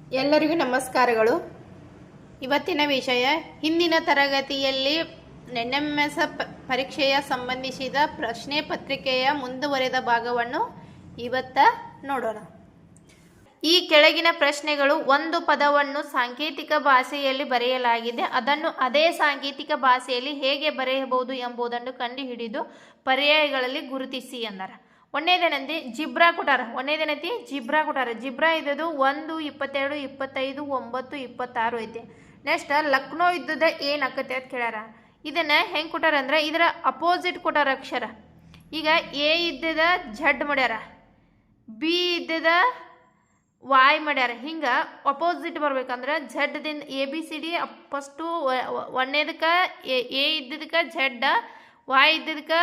ಎಲ್ಲರಿಗೂ ನಮಸ್ಕಾರಗಳು. ಇವತ್ತಿನ ವಿಷಯ ಹಿಂದಿನ ತರಗತಿಯಲ್ಲಿ NMS ಪರೀಕ್ಷೆಯ ಸಂಬಂಧಿಸಿದ ಪ್ರಶ್ನೆ ಪತ್ರಿಕೆಯ ಮುಂದುವರೆದ ಭಾಗವನ್ನು ಇವತ್ತ ನೋಡೋಣ. ಈ ಕೆಳಗಿನ ಪ್ರಶ್ನೆಗಳು ಒಂದು ಪದವನ್ನು ಸಾಂಕೇತಿಕ ಭಾಷೆಯಲ್ಲಿ ಬರೆಯಲಾಗಿದೆ, ಅದನ್ನು ಅದೇ ಸಾಂಕೇತಿಕ ಭಾಷೆಯಲ್ಲಿ ಹೇಗೆ ಬರೆಯಬಹುದು ಎಂಬುದನ್ನು ಕಂಡುಹಿಡಿದು ಪರ್ಯಾಯಗಳಲ್ಲಿ ಗುರುತಿಸಿ ಎಂದರ. ಒಂದನೇದೇನಂತೆ ಜಿಬ್ರಾ ಕೊಟ್ಟಾರ. ಒಂದನೇದೇನೈತಿ ಜಿಬ್ರಾ ಕೊಟ್ಟಾರ. ಜಿಬ್ರಾ ಇದ್ದದ್ದು 1, 22, 25, 9, 26 ಐತಿ. ನೆಕ್ಸ್ಟ್ ಲಕ್ನೋ ಇದ್ದದ ಏನು ಆಕತೆ ಅಂತ ಕೇಳ್ಯಾರ. ಇದನ್ನು ಹೆಂಗೆ ಕೊಟ್ಟಾರ ಅಂದ್ರೆ ಇದರ ಅಪೋಸಿಟ್ ಕೊಟ್ಟಾರ ಅಕ್ಷರ. ಈಗ ಎ ಇದ್ದದ ಝಡ್ ಮಾಡ್ಯಾರ, ಬಿ ಇದ್ದದ ವಾಯ್ ಮಾಡ್ಯಾರ. ಹಿಂಗೆ ಅಪೋಸಿಟ್ ಬರ್ಬೇಕಂದ್ರೆ ಝಡ್ದಿಂದ ABCD ಫಸ್ಟು ಒಂದನೇದಕ್ಕೆ ಎ ಇದ್ದದಕ್ಕೆ ಝಡ್, ವಾಯ್ ಇದ್ದದಕ್ಕೆ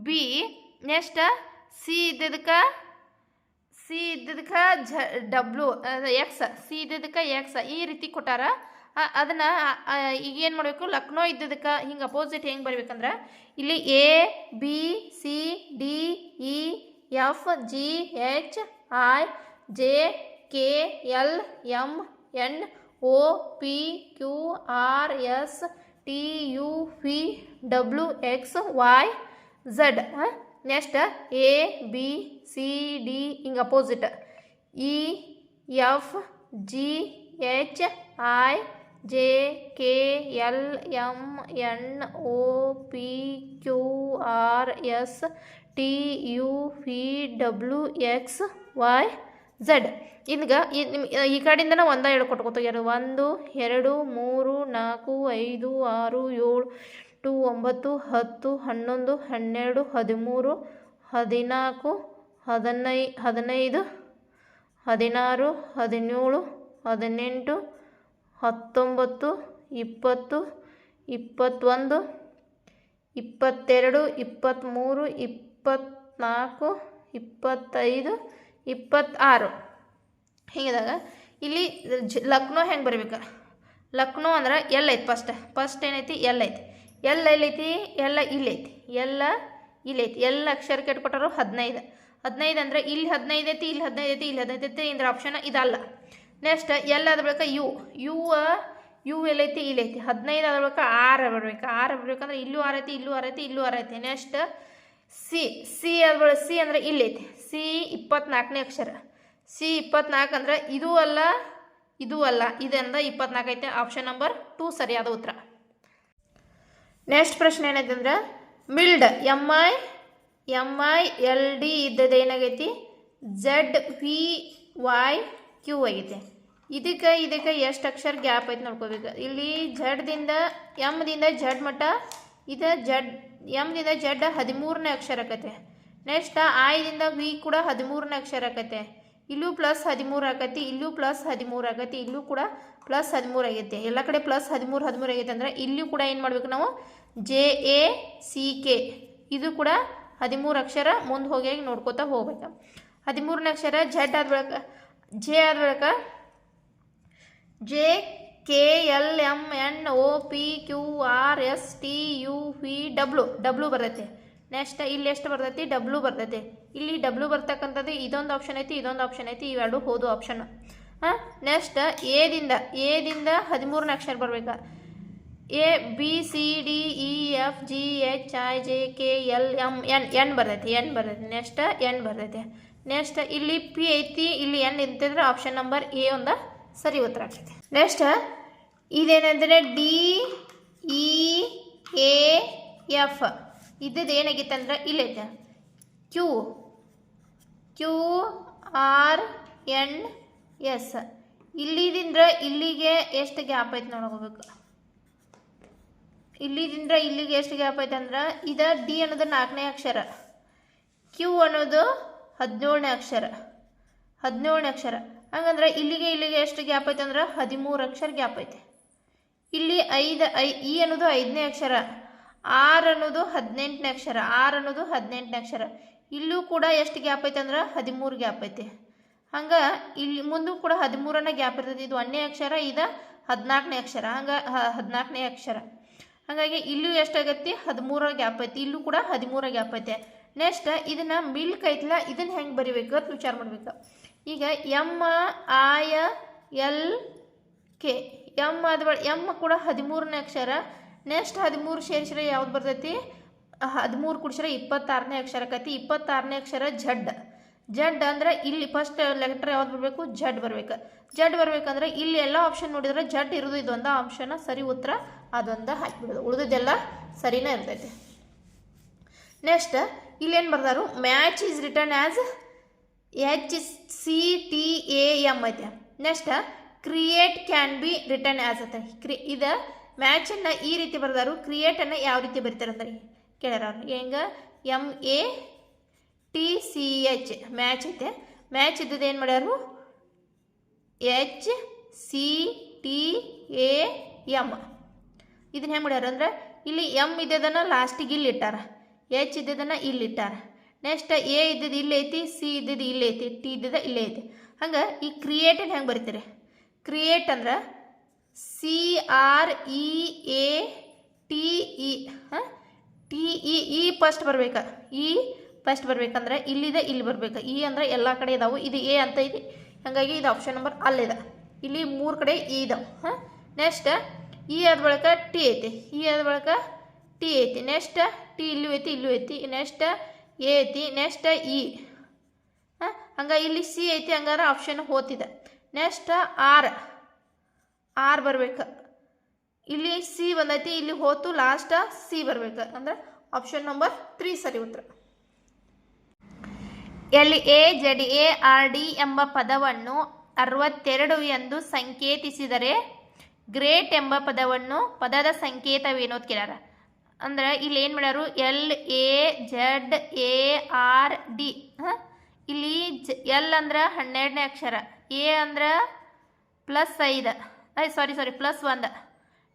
ಬಿ, ನೆಕ್ಸ್ಟ್ ಸಿ ಇದ್ದದಕ್ಕೆ ಡಬ್ಲ್ಯೂ, ಎಕ್ಸ್, ಸಿ ಇದ್ದದಕ್ಕೆ ಎಕ್ಸ್, ಈ ರೀತಿ ಕೊಟ್ಟಾರ. ಅದನ್ನು ಈಗ ಏನು ಮಾಡಬೇಕು, ಲಕ್ನೋ ಇದ್ದದಕ್ಕೆ ಹಿಂಗೆ ಅಪೋಸಿಟ್ ಹೆಂಗೆ ಬರ್ಬೇಕಂದ್ರೆ ಇಲ್ಲಿ ABCDEFGHIJKLMNOPQRSTUVWXYZ. ನೆಕ್ಸ್ಟ್ ABCD ಹಿಂಗೆ ಅಪೋಸಿಟ್ EFGHIJKLMNOPQRSTUVWXYZ. ಈಗ ಈ ಕಡೆಯಿಂದನೇ ಒಂದ ಹೇಳ್ಕೊಟ್ಕೋತಾರೆ. 1, 2, 3, 4, 5, 6, 7, 8, 9, 10, 11, 12, 13, 14, 15, 16, 17, 18, 19, 20, 21, 22, 23, 24, 25, 26 ಹಿಂಗಿದಾಗ ಇಲ್ಲಿ ಲಕ್ನೋ ಹೆಂಗೆ ಬರ್ಬೇಕು. ಲಕ್ನೋ ಅಂದ್ರೆ ಎಲ್ಲ ಐತಿ. ಫಸ್ಟ್ ಏನೈತಿ ಎಲ್ ಐತಿ. ಎಲ್ ಎಲ್ಲೈತಿ, ಎಲ್ಲ ಇಲ್ಲೈತಿ, ಎಲ್ಲ ಇಲ್ಲೈತಿ. ಎಲ್ಲ ಅಕ್ಷರ ಕೆಟ್ಕೊಟ್ಟಾರು 15. 15 ಅಂದ್ರೆ ಇಲ್ಲಿ 15 ಐತಿ, ಇಲ್ಲಿ 15 ಐತಿ, ಇಲ್ಲಿ 15 ಐತಿ. ಇಂದ್ರ ಆಪ್ಷನ್ ಇದಲ್ಲ. ನೆಕ್ಸ್ಟ್ ಎಲ್ ಆದ ಬಳಿಕ ಯು ಎಲ್ಲೈತಿ, ಇಲ್ಲೈತಿ. 15 ಆದ ಬಳಿಕ 6 ಬರ್ಬೇಕು. 6 ಬರ್ಬೇಕಂದ್ರೆ ಇಲ್ಲೂ 6 ಐತಿ, ಇಲ್ಲೂ 6 ಐತಿ, ಇಲ್ಲೂ 6 ಐತಿ. ನೆಕ್ಸ್ಟ್ ಸಿ ಆದ ಬಳಿಕ ಸಿ ಅಂದ್ರೆ ಇಲ್ಲೈತಿ. ಸಿ 24ನೇ ಅಕ್ಷರ. ಸಿ 24 ಅಂದ್ರೆ ಇದೂ ಅಲ್ಲ, ಇದೂ ಅಲ್ಲ, ಇದರಿಂದ 24 ಐತೆ. ಆಪ್ಷನ್ ನಂಬರ್ 2 ಸರಿಯಾದ ಉತ್ತರ. ನೆಕ್ಸ್ಟ್ ಪ್ರಶ್ನೆ ಏನೈತೆ ಅಂದ್ರೆ ಮಿಲ್ಡ್ MILD ಇದ್ದದ್ದು ಏನಾಗೈತಿ ZVYQ ಆಗೈತೆ. ಇದಕ್ಕೆ ಎಷ್ಟು ಅಕ್ಷರ ಗ್ಯಾಪ್ ಐತೆ ನೋಡ್ಕೋಬೇಕು. ಇಲ್ಲಿ ಝಡ್ದಿಂದ ಎಮ್ದಿಂದ ಝಡ್ ಮಟ್ಟ ಇದು ಎಮ್ದಿಂದ ಝಡ್ 13ನೇ ಅಕ್ಷರ ಆಕೈತೆ. ನೆಕ್ಸ್ಟ್ ಐದಿಂದ ವಿ ಕೂಡ 13ನೇ ಅಕ್ಷರ ಆಕೈತೆ. ಇಲ್ಲೂ +13 ಆಕೈತಿ, ಇಲ್ಲೂ +13 ಆಗೈತಿ, ಇಲ್ಲೂ ಕೂಡ +13 ಆಗೈತೆ. ಎಲ್ಲ ಕಡೆ +13 ಆಗೈತೆ ಅಂದ್ರೆ ಇಲ್ಲೂ ಕೂಡ ಏನು ಮಾಡ್ಬೇಕು ನಾವು JACK ಇದು ಕೂಡ 13 ಅಕ್ಷರ ಮುಂದೆ ಹೋಗಿ ನೋಡ್ಕೋತಾ ಹೋಗ್ಬೇಕು. 13ನೇ ಅಕ್ಷರ ಝಡ್ ಆದ ಬಳಿಕ ಜೆ ಆದ ಬಳಿಕ JKLMNOPQRSTUVW ಬರ್ತೈತೆ. ನೆಕ್ಸ್ಟ್ ಇಲ್ಲಿ ಎಷ್ಟು ಬರ್ತೈತಿ, ಡಬ್ಲ್ಯೂ ಬರ್ತೈತೆ. ಇಲ್ಲಿ ಡಬ್ಲ್ಯೂ ಬರ್ತಕ್ಕಂಥದ್ದು ಇದೊಂದು ಆಪ್ಷನ್ ಐತಿ, ಇದೊಂದು ಆಪ್ಷನ್ ಐತಿ, ಇವೆರಡು ಹೋದು ಆಪ್ಷನ್. ನೆಕ್ಸ್ಟ್ ಎದಿಂದ 13ನೇ ಅಕ್ಷರ ಬರ್ಬೇಕು. ABCDEFGHIJKLMN ಬರ್ತೈತಿ, ಎನ್ ಬರ್ತೈತಿ. ನೆಕ್ಸ್ಟ್ ಎನ್ ಬರ್ತೈತಿ. ನೆಕ್ಸ್ಟ್ ಇಲ್ಲಿ ಪಿ ಐತಿ, ಇಲ್ಲಿ ಎನ್ ಇರ್ತಿದ್ರೆ ಆಪ್ಷನ್ ನಂಬರ್ ಎ ಒಂದು ಸರಿ ಉತ್ತರ ಆಗ್ತೈತಿ. ನೆಕ್ಸ್ಟ್ ಇದೇನಂದ್ರೆ DEAF ಇದ್ದದ್ದು ಏನಾಗಿತ್ತು ಅಂದ್ರೆ ಇಲ್ಲೈತೆ QRNS. ಇಲ್ಲಿದಿಂದ ಇಲ್ಲಿಗೆ ಎಷ್ಟು ಗ್ಯಾಪ್ ಐತೆ ನೋಡ್ಕೋಬೇಕು. ಇಲ್ಲಿದಿಂದ ಇಲ್ಲಿಗೆ ಎಷ್ಟು ಗ್ಯಾಪ್ ಐತೆ ಅಂದ್ರೆ ಇದು ಡಿ ಅನ್ನೋದು 4ನೇ ಅಕ್ಷರ, ಕ್ಯೂ ಅನ್ನೋದು 17ನೇ ಅಕ್ಷರ. ಹಂಗಂದ್ರೆ ಇಲ್ಲಿಗೆ ಎಷ್ಟು ಗ್ಯಾಪ್ ಐತೆ ಅಂದ್ರೆ 13 ಅಕ್ಷರ ಗ್ಯಾಪ್ ಐತೆ. ಇಲ್ಲಿ ಇ ಅನ್ನೋದು 5ನೇ ಅಕ್ಷರ, ಆರ್ ಅನ್ನೋದು 18ನೇ ಅಕ್ಷರ. ಇಲ್ಲೂ ಕೂಡ ಎಷ್ಟು ಗ್ಯಾಪ್ ಐತೆ ಅಂದ್ರೆ 13 ಗ್ಯಾಪ್ ಐತೆ. ಹಂಗೆ ಇಲ್ಲಿ ಮುಂದೂ ಕೂಡ 13ನೇ ಗ್ಯಾಪ್ ಇರ್ತೈತಿ. ಇದು 1ನೇ ಅಕ್ಷರ, ಇದು 14ನೇ ಅಕ್ಷರ. 14ನೇ ಅಕ್ಷರ. ಹಾಗಾಗಿ ಇಲ್ಲೂ ಎಷ್ಟಾಗತ್ತೆ 13 ಗ್ಯಾಪ್ ಐತಿ, ಇಲ್ಲೂ ಕೂಡ 13 ಗ್ಯಾಪ್ ಐತೆ. ನೆಕ್ಸ್ಟ್ ಇದನ್ನ ಮಿಲ್ಕ್ ಐತಲ್ಲ, ಇದನ್ನ ಹೆಂಗೆ ಬರಿಬೇಕು ಅಂತ ವಿಚಾರ ಮಾಡ್ಬೇಕು. ಈಗ ಎಮ್ ಆಯ ಎಲ್ ಕೆ. ಎಮ್ ಎಮ್ ಕೂಡ 13ನೇ ಅಕ್ಷರ. ನೆಕ್ಸ್ಟ್ 13 ಸೇರಿಸಿದ್ರೆ ಯಾವ್ದು ಬರ್ತೈತಿ? 13 ಕೂಡಿಸಿದ್ರೆ 26ನೇ ಅಕ್ಷರ ಆಕೈತಿ. 26ನೇ ಅಕ್ಷರ ಝಡ್. ಝಡ್ ಅಂದ್ರೆ ಇಲ್ಲಿ ಫಸ್ಟ್ ಲೆಟರ್ ಯಾವ್ದು ಬರಬೇಕು? ಝಡ್ ಬರ್ಬೇಕು. ಝಡ್ ಬರ್ಬೇಕಂದ್ರೆ ಇಲ್ಲಿ ಎಲ್ಲ ಆಪ್ಷನ್ ನೋಡಿದ್ರೆ ಝಡ್ ಇರೋದು ಇದೊಂದು ಆಪ್ಷನ್ ಸರಿ ಉತ್ತರ, ಅದೊಂದು ಹಾಕಿಬಿಡೋದು, ಉಳಿದೆಲ್ಲ ಸರಿನೇ ಇರ್ತೈತಿ. ನೆಕ್ಸ್ಟ್ ಇಲ್ಲೇನು ಬರ್ದಾರು? Match is return as HCTAM ಐತೆ. Next create can be return as ಐತೆ. ಇದು ಮ್ಯಾಚನ್ನು ಈ ರೀತಿ ಬರ್ದಾರು, ಕ್ರಿಯೇಟನ್ನು ಯಾವ ರೀತಿ ಬರೀತಾರೆ ಅಂತಾರೆ ಕೇಳ್ಯಾರ ಅವ್ರು. ಹೆಂಗೆ? MATCH ಮ್ಯಾಚ್ ಐತೆ. ಮ್ಯಾಚ್ ಇದ್ದದ್ದು ಏನು ಮಾಡ್ಯಾರು? HCTAM. ಇದನ್ನ ಹೆಂಗೆ ಮಾಡ್ಯಾರ ಅಂದ್ರೆ ಇಲ್ಲಿ ಎಮ್ ಇದ್ದದನ್ನು ಲಾಸ್ಟಿಗೆ ಇಲ್ಲಿ ಇಟ್ಟಾರ, ಎಚ್ ಇದ್ದದನ್ನು ಇಲ್ಲಿ ಇಟ್ಟಾರ. ನೆಕ್ಸ್ಟ್ ಎ ಇದ್ದದ್ದು ಇಲ್ಲಿ ಐತಿ, ಸಿ ಇದ್ದದ್ದು ಇಲ್ಲಿ ಐತಿ, ಟಿ ಇದ್ದದ ಇಲ್ಲೇ ಐತಿ. ಹಂಗೆ ಈ ಕ್ರಿಯೇಟನ್ನು ಹೆಂಗೆ ಬರೀತಾರೆ? ಕ್ರಿಯೇಟ್ ಅಂದ್ರೆ CREATE. TE ಫಸ್ಟ್ ಬರ್ಬೇಕಾ? ಇ ಫಸ್ಟ್ ಬರ್ಬೇಕಂದ್ರೆ ಇಲ್ಲಿದೆ, ಇಲ್ಲಿ ಬರ್ಬೇಕು. ಇ ಅಂದ್ರೆ ಎಲ್ಲ ಕಡೆ ಇದಾವೆ, ಇದು ಎ ಅಂತ ಐತಿ, ಹಾಗಾಗಿ ಇದು ಆಪ್ಷನ್ ನಂಬರ್ ಅಲ್ಲಿದೆ. ಇಲ್ಲಿ 3 ಕಡೆ ಇ ಇದಾವೆ. ನೆಕ್ಸ್ಟ್ ಇ ಆದ ಬಳಿಕ ಟಿ ಐತಿ, ಇ ಆದ ಬಳಿಕ ಟಿ ಐತಿ. ನೆಕ್ಸ್ಟ್ ಟಿ ಇಲ್ಲೂ ಐತಿ, ಇಲ್ಲೂ ಐತಿ. ನೆಕ್ಸ್ಟ್ ಎ ಐತಿ, ನೆಕ್ಸ್ಟ್ ಇ. ಹಂಗೆ ಇಲ್ಲಿ ಸಿ ಐತಿ, ಹಂಗಾರೆ ಆಪ್ಷನ್ ಹೋತಿದೆ. ನೆಕ್ಸ್ಟ್ ಆರ್ ಬರ್ಬೇಕು. ಇಲ್ಲಿ ಸಿ ಬಂದೈತಿ, ಇಲ್ಲಿ ಹೋತು, ಲಾಸ್ಟ್ ಸಿ ಬರ್ಬೇಕು. ಅಂದ್ರೆ ಆಪ್ಷನ್ ನಂಬರ್ 3 ಸರಿ ಉತ್ತರ. LAZARD ಎಂಬ ಪದವನ್ನು 62 ಎಂದು ಸಂಕೇತಿಸಿದರೆ ಗ್ರೇಟ್ ಎಂಬ ಪದದ ಸಂಕೇತವೇನು ಅಂತ ಕೇಳ್ಯಾರ. ಅಂದ್ರೆ ಇಲ್ಲಿ ಏನು ಮಾಡ್ಯಾರು? LAZARD. ಇಲ್ಲಿ ಎಲ್ ಅಂದ್ರೆ 12ನೇ ಅಕ್ಷರ, ಎ ಅಂದ್ರೆ +5, +1.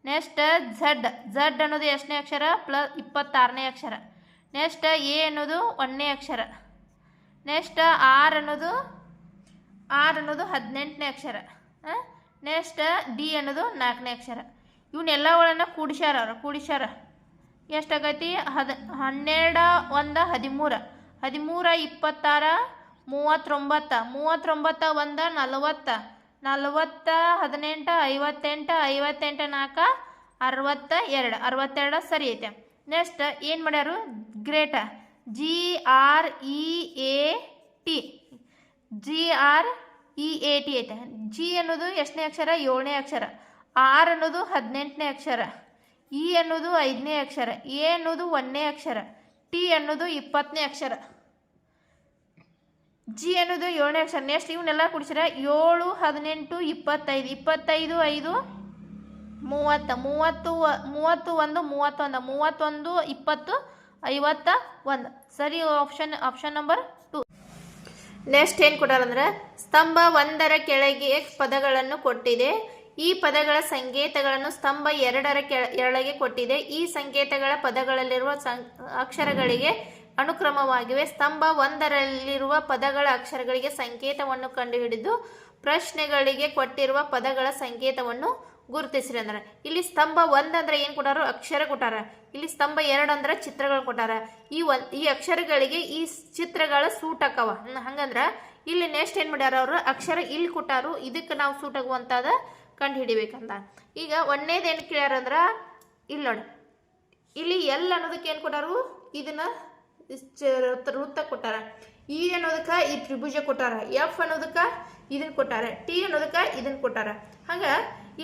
ನೆಕ್ಸ್ಟ್ ಝಡ್ ಅನ್ನೋದು ಎಷ್ಟನೇ ಅಕ್ಷರ? 26ನೇ ಅಕ್ಷರ. ನೆಕ್ಸ್ಟ್ ಎ ಅನ್ನೋದು 1ನೇ ಅಕ್ಷರ. ನೆಕ್ಸ್ಟ್ ಆರ್ ಅನ್ನೋದು 18ನೇ ಅಕ್ಷರ. ನೆಕ್ಸ್ಟ್ ಡಿ ಅನ್ನೋದು 4ನೇ ಅಕ್ಷರ. ಇವನ್ನೆಲ್ಲಗಳನ್ನು ಕೂಡಿಸ್ಯಾರ. ಎಷ್ಟಾಗೈತಿ? 12 1 13. 13 26 39. 39 1 40. 40 18 58. 58 4 62. 62 ಸರಿ ಐತೆ. ನೆಕ್ಸ್ಟ್ ಏನು ಮಾಡ್ಯಾರು? ಗ್ರೇಟ. GREAT ಐತೆ. ಜಿ ಅನ್ನೋದು ಎಷ್ಟನೇ ಅಕ್ಷರ? 7ನೇ ಅಕ್ಷರ. ಆರ್ ಅನ್ನೋದು 18ನೇ ಅಕ್ಷರ. ಇ ಅನ್ನೋದು 5ನೇ ಅಕ್ಷರ. ಎ ಅನ್ನೋದು 1ನೇ ಅಕ್ಷರ. ಟಿ ಅನ್ನೋದು 20ನೇ ಅಕ್ಷರ. ಜಿ ಅನ್ನೋದು 7ನೇ ಅಕ್ಷರ. ನೆಕ್ಸ್ಟ್ ಇವನ್ನೆಲ್ಲ ಕೂಡಿಸಿರ 7 18 25. 25 5 30. 31 20 51. ಸರಿ ಆಪ್ಷನ್ ನಂಬರ್ 2. ನೆಕ್ಸ್ಟ್ ಏನು ಕೊಟ್ಟಾರಂದ್ರೆ ಸ್ತಂಭ 1ರ ಕೆಳಗೆ ಪದಗಳನ್ನು ಕೊಟ್ಟಿದೆ. ಈ ಪದಗಳ ಸಂಕೇತಗಳನ್ನು ಸ್ತಂಭ 2ರ ಕೆಳಗೆ ಕೊಟ್ಟಿದೆ. ಈ ಸಂಕೇತಗಳ ಪದಗಳಲ್ಲಿರುವ ಅಕ್ಷರಗಳಿಗೆ ಅನುಕ್ರಮವಾಗಿವೆ. ಸ್ತಂಭ 1ರಲ್ಲಿರುವ ಪದಗಳ ಅಕ್ಷರಗಳಿಗೆ ಸಂಕೇತವನ್ನು ಕಂಡುಹಿಡಿದು ಪ್ರಶ್ನೆಗಳಿಗೆ ಕೊಟ್ಟಿರುವ ಪದಗಳ ಸಂಕೇತವನ್ನು ಗುರುತಿಸ್ರಿ ಅಂದ್ರೆ. ಇಲ್ಲಿ ಸ್ತಂಭ 1 ಅಂದ್ರೆ ಏನು ಕೊಟ್ಟಾರ? ಅಕ್ಷರ ಕೊಟ್ಟಾರ. ಇಲ್ಲಿ ಸ್ತಂಭ 2 ಅಂದ್ರೆ ಚಿತ್ರಗಳು ಕೊಟ್ಟಾರ. ಈ ಅಕ್ಷರಗಳಿಗೆ ಈ ಚಿತ್ರಗಳ ಸೂಟ್ ಆಕವ. ಹಂಗಂದ್ರೆ ಇಲ್ಲಿ ನೆಕ್ಸ್ಟ್ ಏನು ಮಾಡ್ಯಾರ ಅವರು? ಅಕ್ಷರ ಇಲ್ಲಿ ಕೊಟ್ಟಾರು, ಇದಕ್ಕೆ ನಾವು ಸೂಟ್ ಆಗುವಂಥದ್ದು ಕಂಡು ಹಿಡಿಬೇಕಂತ. ಈಗ 1ನೇದು ಏನು ಕೇಳ್ಯಾರ ಅಂದ್ರೆ ಇಲ್ಲಿ ನೋಡಿ, ಇಲ್ಲಿ ಎಲ್ ಅನ್ನೋದಕ್ಕೆ ಏನು ಕೊಟ್ಟಾರು? ಇದನ್ನ ವೃತ್ತ ಕೊಟ್ಟಾರ. ಇ ಅನ್ನೋದಕ್ಕೆ ಈ ತ್ರಿಭುಜ ಕೊಟ್ಟಾರ. ಎಫ್ ಅನ್ನೋದಕ್ಕೆ ಇದನ್ನ ಕೊಟ್ಟಾರ. ಟಿ ಅನ್ನೋದಕ್ಕೆ ಇದನ್ನ ಕೊಟ್ಟಾರ. ಹಂಗ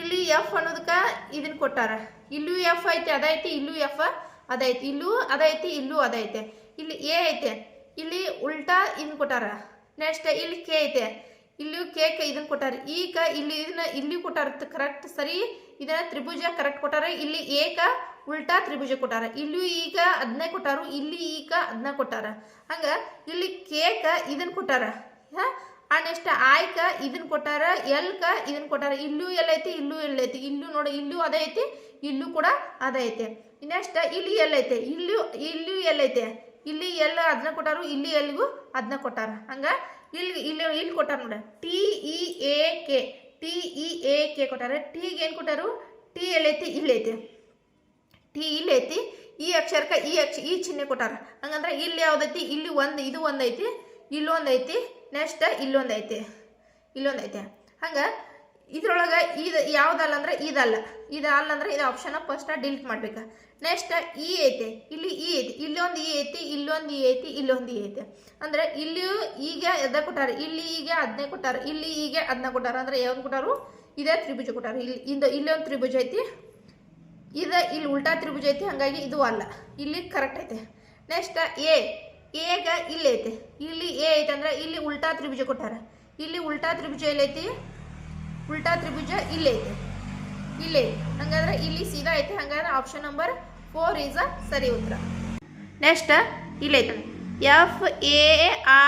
ಇಲ್ಲಿ ಎಫ್ ಅನ್ನೋದಕ್ಕೆ ಇದನ್ನ ಕೊಟ್ಟಾರ. ಇಲ್ಲೂ ಎಫ್ ಐತೆ, ಅದೈತಿ. ಇಲ್ಲೂ ಎಫ್ ಅದೈತಿ. ಇಲ್ಲೂ ಅದೈತಿ, ಇಲ್ಲೂ ಅದೈತೆ. ಇಲ್ಲಿ ಎ ಐತೆ, ಇಲ್ಲಿ ಉಲ್ಟಾ ಇದನ್ನ ಕೊಟ್ಟಾರ. ನೆಕ್ಸ್ಟ್ ಇಲ್ಲಿ ಕೆ ಐತೆ, ಇಲ್ಲೂ ಕೇಕ್ ಇದನ್ನ ಕೊಟ್ಟಾರ. ಈಗ ಇಲ್ಲಿ ಇದನ್ನ ಇಲ್ಲಿ ಕೊಟ್ಟಾರ ಕರೆಕ್ಟ್ ಸರಿ. ಇದನ್ನ ತ್ರಿಭುಜ ಕರೆಕ್ಟ್ ಕೊಟ್ಟಾರ. ಇಲ್ಲಿ ಏಕ ಉಲ್ಟಾ ತ್ರಿಭುಜ ಕೊಟ್ಟಾರ. ಇಲ್ಲೂ ಈಗ ಅದನ್ನೇ ಕೊಟ್ಟಾರು, ಇಲ್ಲಿ ಈಗ ಅದನ್ನ ಕೊಟ್ಟಾರ. ಹಂಗ ಇಲ್ಲಿ ಕೇಕ ಇದನ್ನ ಕೊಟ್ಟಾರ. ನೆಕ್ಸ್ಟ್ ಆಯ್ಕ ಇದನ್ನ ಕೊಟ್ಟಾರ. ಎಲ್ಕ ಇದನ್ನ ಕೊಟ್ಟಾರ. ಇಲ್ಲೂ ಎಲ್ಲೈತಿ, ಇಲ್ಲೂ ಎಲ್ಲೈತಿ. ಇಲ್ಲೂ ನೋಡಿ, ಇಲ್ಲೂ ಅದೈತಿ, ಇಲ್ಲೂ ಕೂಡ ಅದೈತೆ. ನೆಕ್ಸ್ಟ್ ಇಲ್ಲಿ ಎಲ್ಲೈತೆ, ಇಲ್ಲೂ ಎಲ್ಲೈತೆ. ಇಲ್ಲಿ ಎಲ್ಲ ಅದನ್ನ ಕೊಟ್ಟಾರು, ಇಲ್ಲಿ ಎಲ್ಲಿಗೂ ಅದನ್ನ ಕೊಟ್ಟಾರ. ಹಂಗ ಇಲ್ಲಿ ಕೊಟ್ಟಾರ ನೋಡ. TEAK ಕೊಟ್ಟಾರ. ಟೀಗೆ ಏನು ಕೊಟ್ಟಾರು? ಟಿ ಎಲ್ಲೈತಿ, ಇಲ್ಲೈತಿ. ಟಿ ಇಲ್ಲೈತಿ. ಈ ಅಕ್ಷರಕ್ಕೆ ಈ ಚಿಹ್ನೆ ಕೊಟ್ಟಾರ. ಹಂಗಂದ್ರೆ ಇಲ್ಲಿ ಯಾವ್ದೈತಿ? ಇಲ್ಲಿ ಇದು ಒಂದೈತಿ, ಇಲ್ಲೊಂದೈತಿ. ನೆಕ್ಸ್ಟ್ ಇಲ್ಲೊಂದೈತಿ. ಹಂಗ ಇದ್ರೊಳಗೆ ಇದು ಯಾವ್ದಲ್ಲ ಅಂದ್ರೆ ಇದಲ್ಲ, ಇದಲ್ಲ ಅಂದ್ರೆ ಇದು ಆಪ್ಷನ್ ಫಸ್ಟ್ ಡಿಲೀಟ್ ಮಾಡ್ಬೇಕು. ನೆಕ್ಸ್ಟ್ ಇ ಐತೆ, ಇಲ್ಲಿ ಇ ಐತಿ, ಇಲ್ಲೊಂದು ಇ ಐತಿ, ಇಲ್ಲೊಂದು ಇ ಐತಿ, ಇಲ್ಲೊಂದು ಇ ಐತೆ. ಅಂದ್ರೆ ಇಲ್ಲಿಯೂ ಈಗ ಎದ ಕೊಟ್ಟಾರ, ಇಲ್ಲಿ ಈಗ 15 ಕೊಟ್ಟಾರ, ಇಲ್ಲಿ ಈಗ 15 ಕೊಟ್ಟಾರ. ಅಂದ್ರೆ ಯಾವ್ದು ಕೊಟ್ಟಾರು? ಇದೇ ತ್ರಿಭುಜ ಕೊಟ್ಟಾರ. ಇಲ್ಲಿ ಒಂದು ತ್ರಿಭುಜ ಐತಿ, ಇಲ್ಲಿ ಉಲ್ಟಾ ತ್ರಿಭುಜ ಐತಿ, ಹಂಗಾಗಿ ಇದು ಅಲ್ಲ, ಇಲ್ಲಿ ಕರೆಕ್ಟ್ ಐತೆ. ನೆಕ್ಸ್ಟ್ ಎಗ ಇಲ್ಲಿ ಐತೆ, ಇಲ್ಲಿ ಎ ಐತೆ ಅಂದ್ರೆ ಇಲ್ಲಿ ಉಲ್ಟಾ ತ್ರಿಭುಜ ಕೊಟ್ಟಾರ, ಇಲ್ಲಿ ಉಲ್ಟಾ ತ್ರಿಭುಜ ಎಲ್ಲೈತಿ? ಉಲ್ಟಾ ತ್ರಿಭುಜ ಇಲ್ಲೇ ಐತೆ, ಇಲ್ಲೇ. ಹಂಗಾದ್ರೆ ಇಲ್ಲಿ ಸೀದಾ ಐತೆ, ಹಂಗಾದ್ರೆ ಆಪ್ಷನ್ ನಂಬರ್ 4 ಈಸ್ ಅ ಸರಿ ಉತ್ತರ. ನೆಕ್ಸ್ಟ್ ಇಲ್ಲಿ ಐತೆ F A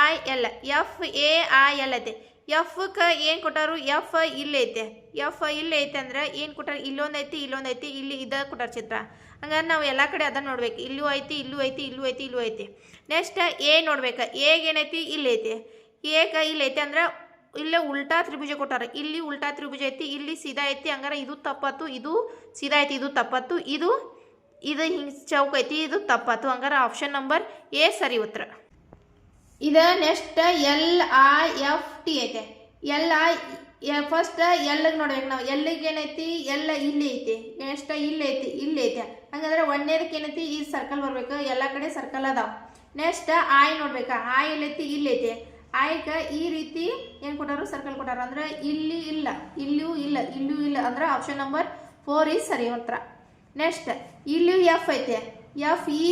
I L, F A I L ಐತೆ. ಎಫ್ ಕ ಏನು ಕೊಟ್ಟಾರು? ಎಫ್ ಇಲ್ಲಿ ಐತೆ, ಎಫ್ ಇಲ್ಲಿ ಐತೆ ಅಂದ್ರೆ ಏನು ಕೊಟ್ಟಾರ? ಇಲ್ಲೊಂದು ಐತಿ, ಇಲ್ಲೊಂದು ಐತಿ, ಇಲ್ಲಿ ಇದ ಕೊಟ್ಟಾರ ಚಿತ್ರ. ಹಂಗಾದ್ರೆ ನಾವು ಎಲ್ಲ ಕಡೆ ಅದನ್ನ ನೋಡ್ಬೇಕು, ಇಲ್ಲೂ ಐತಿ, ಇಲ್ಲೂ ಐತಿ, ಇಲ್ಲೂ ಐತಿ, ಇಲ್ಲೂ ಐತಿ. ನೆಕ್ಸ್ಟ್ ಎ ನೋಡ್ಬೇಕು, ಎಗೆ ಏನೈತಿ? ಇಲ್ಲಿ ಐತಿ, ಎಗ ಇಲ್ಲಿ ಐತಿ ಅಂದ್ರೆ ಇಲ್ಲೇ ಉಲ್ಟಾ ತ್ರಿಭುಜ ಕೊಟ್ಟಾರ, ಇಲ್ಲಿ ಉಲ್ಟಾ ತ್ರಿಭುಜ ಐತಿ, ಇಲ್ಲಿ ಸೀದಾ ಐತಿ, ಹಂಗಾರೆ ಇದು ತಪ್ಪತ್ತು, ಇದು ಸೀದಾ ಐತಿ, ಇದು ತಪ್ಪತ್ತು, ಇದು ಹಿಂಗೆ ಚೌಕ ಐತಿ, ಇದು ತಪ್ಪತ್ತು. ಹಂಗಾರೆ ಆಪ್ಷನ್ ನಂಬರ್ ಎ ಸರಿ ಉತ್ತರ. ಇದು next L I F T ಐತೆ. ಎಲ್ ಐ ಫಸ್ಟ್ ಎಲ್ಲಿಗೆ ನೋಡ್ಬೇಕು ನಾವು, ಎಲ್ಲಿಗೆ ಏನೈತಿ? ಎಲ್ಲ ಇಲ್ಲಿ ಐತಿ. ನೆಕ್ಸ್ಟ್ ಇಲ್ಲಿ ಐತಿ, ಇಲ್ಲಿ ಐತೆ. ಹಂಗಂದ್ರೆ ಒಂದೇದಕ್ಕೆ ಏನೈತಿ? ಈ ಸರ್ಕಲ್ ಬರ್ಬೇಕು, ಎಲ್ಲ ಕಡೆ ಸರ್ಕಲ್ ಅದಾವ. ನೆಕ್ಸ್ಟ್ ಐ ನೋಡ್ಬೇಕಾ, ಐ ಎಲ್ಲೈತಿ? ಇಲ್ಲಿ ಐತಿ. ಆಯ್ಕ ಈ ರೀತಿ ಏನು ಕೊಟ್ಟಾರು? ಸರ್ಕಲ್ ಕೊಟ್ಟಾರ. ಅಂದ್ರೆ ಇಲ್ಲಿ ಇಲ್ಲ, ಇಲ್ಲೂ ಇಲ್ಲ, ಇಲ್ಲೂ ಇಲ್ಲ, ಅಂದ್ರೆ ಆಪ್ಷನ್ ನಂಬರ್ 4 ಈಸ್ ಸರಿ ಉತ್ತರ. ನೆಕ್ಸ್ಟ್ ಇಲ್ಲೂ ಎಫ್ ಐತೆ, ಎಫ್ ಇ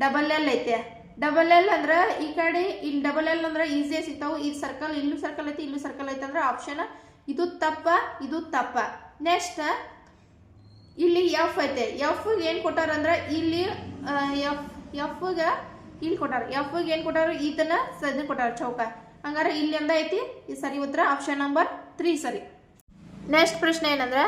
ಡಬಲ್ ಎಲ್ ಐತೆ. ಡಬಲ್ ಎಲ್ ಅಂದ್ರೆ ಈ ಕಡೆ, ಇಲ್ಲಿ ಡಬಲ್ ಎಲ್ ಅಂದ್ರೆ ಈಸಿಯಾಗಿ ಸಿಗ್ತಾವು. ಈ ಸರ್ಕಲ್, ಇಲ್ಲೂ ಸರ್ಕಲ್ ಐತಿ, ಇಲ್ಲೂ ಸರ್ಕಲ್ ಐತೆ, ಅಂದ್ರೆ ಆಪ್ಷನ್ ಇದು ತಪ್ಪ, ಇದು ತಪ್ಪ. ನೆಕ್ಸ್ಟ್ ಇಲ್ಲಿ ಎಫ್ ಐತೆ, ಎಫ್ ಏನು ಕೊಟ್ಟಾರ ಅಂದ್ರೆ ಇಲ್ಲಿ ಎಫ್ಗ ಇಲ್ಲಿ ಕೊಟ್ಟಾರ, ಎಫ್ಗೆ ಏನು ಕೊಟ್ಟಾರ? ಇದನ್ನ ಸದ್ಯ ಕೊಟ್ಟಾರ ಚೌಕ. ಹಂಗಾರೆ ಇಲ್ಲಿ ಒಂದ ಐತಿ, ಈ ಸರಿ ಉತ್ತರ ಆಪ್ಷನ್ ನಂಬರ್ 3 ಸರಿ. ನೆಕ್ಸ್ಟ್ ಪ್ರಶ್ನೆ ಏನಂದ್ರೆ,